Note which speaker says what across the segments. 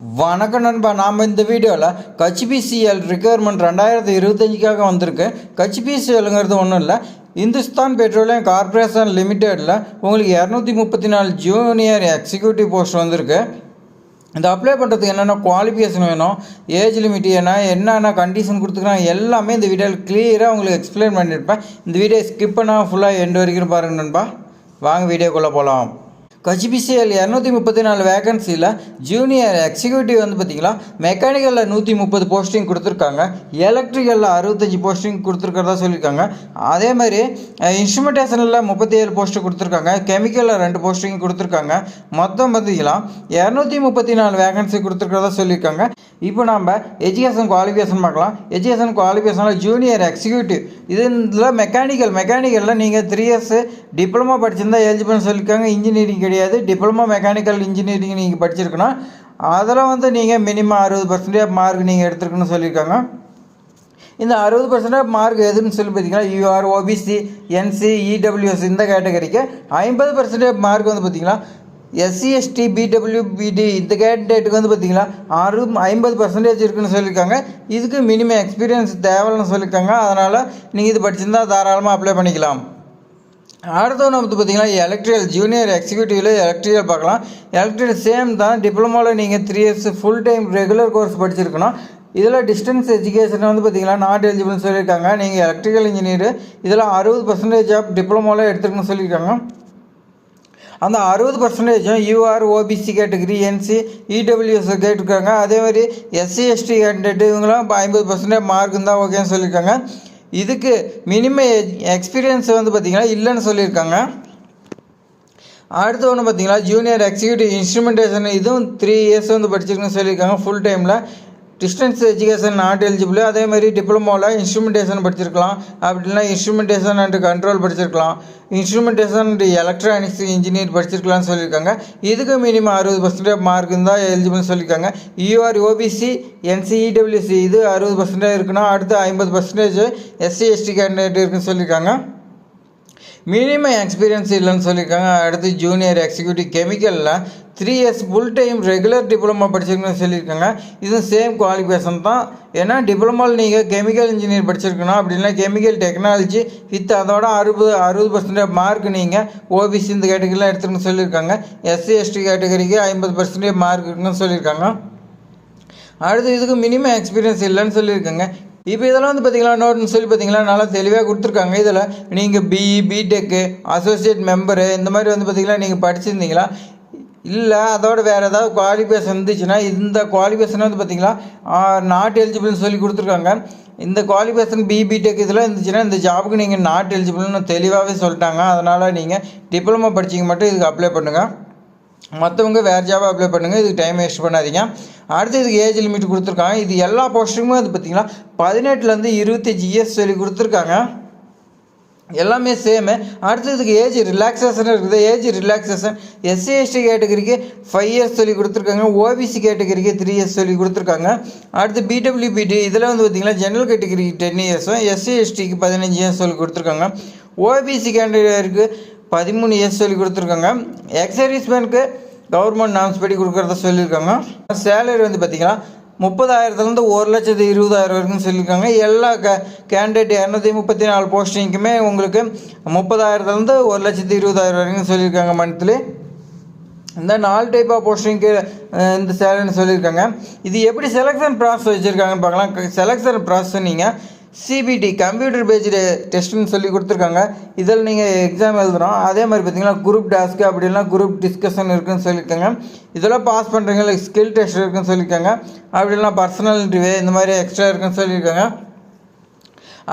Speaker 1: வணக்கம் நண்பா. நாம் இந்த வீடியோவில் கச்பிசிஎல் ரிக்வயர்மெண்ட் 2025க்காக வந்திருக்கு. கச்பிசிஎல்ங்கிறது ஒன்றும் இல்லை, இந்துஸ்தான் பெட்ரோலியம் கார்பரேஷன் லிமிடெடில் உங்களுக்கு 234 ஜூனியர் எக்ஸிக்யூட்டிவ் போஸ்ட் வந்திருக்கு. இந்த அப்ளை பண்ணுறதுக்கு என்னென்ன குவாலிஃபிகேஷன் வேணும், ஏஜ் லிமிட் என்னென்ன கண்டிஷன் கொடுத்துக்கிறாங்க எல்லாமே இந்த வீடியோவில் கிளியராக உங்களுக்கு எக்ஸ்பிளைன் பண்ணியிருப்பேன். இந்த வீடியோ ஸ்கிப் பண்ணால் ஃபுல்லாக எண்டு வரைக்கும் பாருங்கள் நண்பா. வாங்க வீடியோக்குள்ளே போகலாம். கச்பிசிஎல் 234 வேகன்சியில் ஜூனியர் எக்ஸிக்யூட்டிவ் பார்த்திங்களா, மெக்கானிக்கலில் 130 போஸ்டிங் கொடுத்துருக்காங்க, எலக்ட்ரிக்கலில் 65 போஸ்டிங் கொடுத்துருக்கிறதா சொல்லியிருக்காங்க. அதே மாதிரி இன்ஸ்ட்ருமெண்டேஷனில் 37 போஸ்ட்டு கொடுத்துருக்காங்க, கெமிக்கலில் 2 போஸ்டிங் கொடுத்துருக்காங்க. மொத்தம் பார்த்திங்களா 234 வேகன்சி கொடுத்துருக்கிறதா சொல்லியிருக்காங்க. இப்போ நம்ம எஜுகேஷன் குவாலிஃபிகேஷன் பார்க்கலாம். எஜுகேஷன் குவாலிஃபிகேஷனில் ஜூனியர் எக்ஸிக்யூட்டிவ் இதில் மெக்கானிக்கலில் நீங்கள் 3 இயர்ஸ் டிப்ளமோ படிச்சிருந்தா எலிஜிபிள்னு சொல்லியிருக்காங்க. இன்ஜினியரிங் கிடையாது, டிப்ளமோ மெக்கானிக்கல் இன்ஜினியரிங் நீங்கள் படிச்சிருக்கணும். அதில் நீங்கள் மினிமம் 60% மார்க் நீங்கள் எடுத்துருக்கணும்னு சொல்லியிருக்காங்க. இந்த 60% மார்க் எதுன்னு சொல்லி பார்த்தீங்கன்னா யூஆர், ஓபிசி, என்சி, இடபிள்யூஎஸ் இந்த கேட்டகரிக்கு 50% மார்க் பார்த்திங்கன்னா எஸ்சி, எஸ்டி, பிடபிள்யூபிடி இந்த கேண்டிடேட்டுக்கு பார்த்திங்கன்னா 50% இருக்குன்னு சொல்லியிருக்காங்க. இதுக்கு மினிமம் எக்ஸ்பீரியன்ஸ் தேவைன்னு சொல்லியிருக்காங்க. அதனால் நீங்கள் இது படிச்சிருந்தால் தாராளமாக அப்ளை பண்ணிக்கலாம். அடுத்தவங்க பார்த்திங்கன்னா எலக்ட்ரிக்கல் ஜூனியர் எக்ஸிக்யூட்டிவில் எலக்ட்ரிக்கல் பார்க்கலாம். எலக்ட்ரிக்கல் சேம் தான், டிப்ளமோவில் நீங்கள் 3 years full time regular course படிச்சிருக்கணும். இதில் டிஸ்டன்ஸ் எஜுகேஷன் பார்த்திங்கன்னா நாட் எலிஜிபிள்னு சொல்லியிருக்காங்க. நீங்கள் எலக்ட்ரிக்கல் இன்ஜினியர் இதில் 60% ஆஃப் டிப்ளமோவில் எடுத்துருக்குன்னு சொல்லியிருக்காங்க. அந்த 60% UR, OBC category, NC, EWS கேட்டிருக்காங்க. அதே மாதிரி எஸ்சி, எஸ்டி கேண்டிடேட் இவங்களாம் 50% மார்க் இருந்தால் ஓகேன்னு சொல்லியிருக்காங்க. இதுக்கு மினிமம் எக்ஸ்பீரியன்ஸ் பார்த்திங்கன்னா இல்லைன்னு சொல்லியிருக்காங்க. அடுத்து ஒன்று பார்த்திங்கன்னா ஜூனியர் எக்ஸிக்யூட்டிவ் இன்ஸ்ட்ருமெண்டேஷன் இதுவும் 3 இயர்ஸ் படிச்சிருக்குன்னு சொல்லியிருக்காங்க. ஃபுல் டைமில் டிஸ்டன்ஸ் எஜுகேஷன் நாட் எலிஜிபிள். அதே மாதிரி டிப்ளமோவில் இன்ஸ்ட்ருமெண்டேஷன் படிச்சிருக்கலாம், அப்படின்னா இன்ஸ்ட்ருமெண்டேஷன் அண்ட் கண்ட்ரோல் படிச்சிருக்கலாம், இன்ஸ்ட்ருமெண்டேஷன் அண்ட் எலக்ட்ரானிக்ஸ் இன்ஜினியர் படிச்சிருக்கலாம்னு சொல்லியிருக்காங்க. இதுக்கு மினிமம் 60% மார்க் இருந்தால் எலிஜிபிள்னு சொல்லியிருக்காங்க. யூஆர், ஓபிசி, என்சி, இடபிள்யூசி இது 60% இருக்குன்னா அடுத்து 50% எஸ்சி, எஸ்டி கேண்டிடேட் இருக்குன்னு சொல்லியிருக்காங்க. மினிமம் எக்ஸ்பீரியன்ஸ் இல்லைன்னு சொல்லியிருக்காங்க. அடுத்து ஜூனியர் எக்ஸிக்யூட்டிவ் கெமிக்கலில் 3 years full time regular diploma படிச்சிருக்கணும்னு சொல்லியிருக்காங்க. இதுவும் சேம் குவாலிஃபிகேஷன் தான். ஏன்னா டிப்ளமோவில் நீங்கள் கெமிக்கல் இன்ஜினியர் படிச்சிருக்கணும், அப்படின்னா கெமிக்கல் டெக்னாலஜி வித் அதோட 60% மார்க் நீங்கள் ஓபிசி இந்த கேட்டகரிலாம் எடுத்துக்கணும்னு சொல்லியிருக்காங்க. எஸ்சி, எஸ்டி கேட்டகரிக்கு 50% மார்க் இருக்குன்னு சொல்லியிருக்காங்க. அடுத்து இதுக்கு மினிமம் எக்ஸ்பீரியன்ஸ் இல்லைன்னு சொல்லியிருக்காங்க. இப்போ இதெல்லாம் பார்த்திங்கன்னா நோட்னு சொல்லி பார்த்திங்கன்னா நல்லா தெளிவாக கொடுத்துருக்காங்க. இதில் நீங்கள் பிஇ, பிடெக்கு, அசோசியேட் மெம்பரு இந்த மாதிரி பார்த்திங்கன்னா நீங்கள் படிச்சிருந்தீங்களா, இல்லை அதோட வேறு ஏதாவது குவாலிஃபிகேஷன் இருந்துச்சுன்னா இந்த குவாலிஃபிகேஷன் பார்த்திங்கன்னா நாட் எலிஜிபிள்னு சொல்லி கொடுத்துருக்காங்க. இந்த குவாலிஃபிகேஷன் பிடெக் இதெல்லாம் இருந்துச்சுன்னா இந்த ஜாபுக்கு நீங்கள் நாட் எலிஜிபிள்னு தெளிவாகவே சொல்லிட்டாங்க. அதனால் நீங்கள் டிப்ளமோ படிச்சிங்க மட்டும் இதுக்கு அப்ளை பண்ணுங்கள், மற்றவங்க வேறு ஜாபாக அப்ளை பண்ணுங்கள். இதுக்கு டைம் வேஸ்ட் பண்ணாதீங்க. அடுத்து இதுக்கு ஏஜ் லிமிட் கொடுத்துருக்காங்க. இது எல்லா போஸ்ட்டுக்குமே பார்த்திங்கன்னா 18லேருந்து 25 இயர்ஸ் சொல்லி கொடுத்துருக்காங்க. எல்லாமே சேமு. அடுத்து இதுக்கு ஏஜ் ரிலாக்ஸேஷன் இருக்குது. ஏஜ் ரிலாக்ஸேஷன் எஸ்சி, எஸ்டி கேட்டகரிக்கு 5 இயர்ஸ் சொல்லி கொடுத்துருக்காங்க, ஓபிசி கேட்டகரிக்கு 3 இயர்ஸ் சொல்லி கொடுத்துருக்காங்க. அடுத்து பிடபிள்யூபிடி இதில் பார்த்திங்கன்னா ஜென்ரல் கேட்டகரிக்கு 10 இயர்ஸும் எஸ்சி, எஸ்டிக்கு 15 இயர்ஸ் சொல்லி கொடுத்துருக்காங்க. ஓபிசி கேட்டகரிக்கு 13 இயர்ஸ் சொல்லி கொடுத்துருக்காங்க. எக்ஸர்வீஸ்மேனுக்கு கவர்மெண்ட் நாம்ஸ் படி கொடுக்குறத சொல்லியிருக்காங்க. சேலரி பார்த்திங்கன்னா 30,000லேருந்து 1,20,000 வரைக்கும் சொல்லியிருக்காங்க. எல்லா கேண்டிடேட் 234 போஸ்டிங்க்குமே உங்களுக்கு 30,000லேருந்து 1,20,000 வரைக்கும் சொல்லியிருக்காங்க மந்த்லி. இந்த 4 டைப் ஆஃப் போஸ்டிங்க்கு இந்த சேலரின்னு சொல்லியிருக்காங்க. இது எப்படி செலெக்ஷன் ப்ராசஸ் வச்சுருக்காங்கன்னு பார்க்கலாம். செலெக்ஷன் ப்ராசஸ் நீங்கள் சிபிடி கம்ப்யூட்டர் பேஸ்டு டெஸ்ட்டுன்னு சொல்லி கொடுத்துருக்காங்க. இதில் நீங்கள் எக்ஸாம் எழுதுகிறோம். அதே மாதிரி பார்த்திங்கன்னா குரூப் டாஸ்க்கு அப்படின்னா குரூப் டிஸ்கஷன் இருக்குதுன்னு சொல்லியிருக்காங்க. இதெல்லாம் பாஸ் பண்ணுறீங்க ஸ்கில் டெஸ்ட் இருக்குதுன்னு சொல்லியிருக்காங்க. அப்படின்னா பர்சனல் இன்டர்வியூ இந்த மாதிரி எக்ஸ்ட்ரா இருக்குன்னு சொல்லியிருக்காங்க.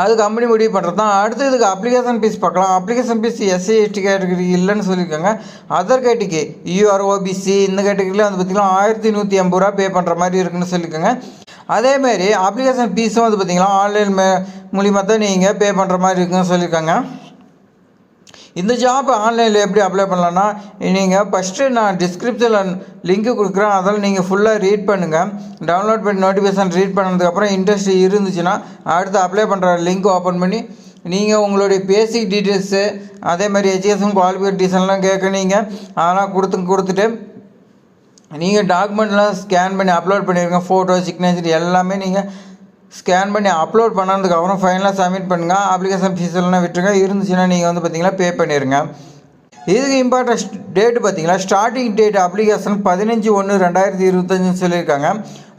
Speaker 1: அது கம்பெனி முடிவு பண்ணுறது தான். அடுத்து இதுக்கு அப்ளிகேஷன் ஃபீஸ் பார்க்கலாம். Application fee SC, ST category இல்லைன்னு சொல்லியிருக்காங்க. அதர் கேட்டகரி யூஆர், ஓபிசி இந்த கேட்டகரியில் பார்த்திங்கன்னா 1180 ரூபா பே பண்ணுற மாதிரி இருக்குன்னு சொல்லியிருக்காங்க. அதேமாரி அப்ளிகேஷன் ஃபீஸும் பார்த்திங்கன்னா ஆன்லைன் மூலிமா தான் நீங்கள் பே பண்ணுற மாதிரி இருக்குன்னு சொல்லியிருக்காங்க. இந்த ஜாப் ஆன்லைனில் எப்படி அப்ளை பண்ணலான்னா நீங்கள் ஃபஸ்ட்டு நான் டிஸ்கிரிப்ஷனில் லிங்க்கு கொடுக்குறேன், அதில் நீங்கள் ஃபுல்லாக ரீட் பண்ணுங்கள். டவுன்லோட் பண்ணி நோட்டிஃபிகேஷன் ரீட் பண்ணதுக்கப்புறம் இன்ட்ரெஸ்ட் இருந்துச்சுன்னா அடுத்து அப்ளை பண்ணுற லிங்க் ஓப்பன் பண்ணி நீங்கள் உங்களுடைய பேசிக் டீட்டெயில்ஸு அதே மாதிரி எஜுகேஷன் குவாலிஃபிகேஷன்லாம் கேட்க நீங்கள் அதெல்லாம் கொடுத்துட்டு நீங்கள் டாக்குமெண்ட்லாம் ஸ்கேன் பண்ணி அப்லோட் பண்ணிடுங்க. ஃபோட்டோ, சிக்னேச்சர் எல்லாமே நீங்கள் ஸ்கேன் பண்ணி அப்லோட் பண்ணதுக்கப்புறம் ஃபைனலாக சப்மிட் பண்ணுங்கள். அப்ளிகேஷன் ஃபீஸ் எல்லாம் விட்டுருங்க. இருந்துச்சுன்னா நீங்கள் வந்து பார்த்தீங்கன்னா பே பண்ணிடுங்க. இதுக்கு இம்பார்ட்டன்ட் டேட்டு பார்த்தீங்கன்னா ஸ்டார்டிங் டேட் அப்ளிகேஷன் 15/1/2025 சொல்லியிருக்காங்க.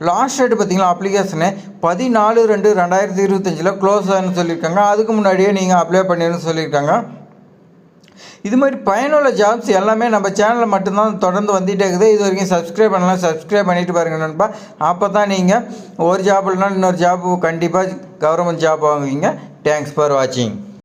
Speaker 1: லாஸ்ட் டேட் பார்த்தீங்கன்னா அப்ளிகேஷனு 14/2/2025 க்ளோஸ் ஆகுன்னு சொல்லியிருக்காங்க. அதுக்கு முன்னாடியே நீங்கள் அப்ளை பண்ணிடுன்னு சொல்லியிருக்காங்க. இது மாதிரி பயனுள்ள ஜாப்ஸ் எல்லாமே நம்ம சேனலில் மட்டும்தான் தொடர்ந்து வந்துகிட்டே இருக்குது. இது வரைக்கும் சப்ஸ்கிரைப் பண்ணலாம், சப்ஸ்கிரைப் பண்ணிட்டு பாருங்கள் நண்பா. அப்போ தான் நீங்கள் ஒரு ஜாப் இல்லைனா இன்னொரு ஜாப் கண்டிப்பாக கவர்மெண்ட் ஜாப் வாங்குவீங்க. தேங்க்ஸ் ஃபார் வாட்சிங்.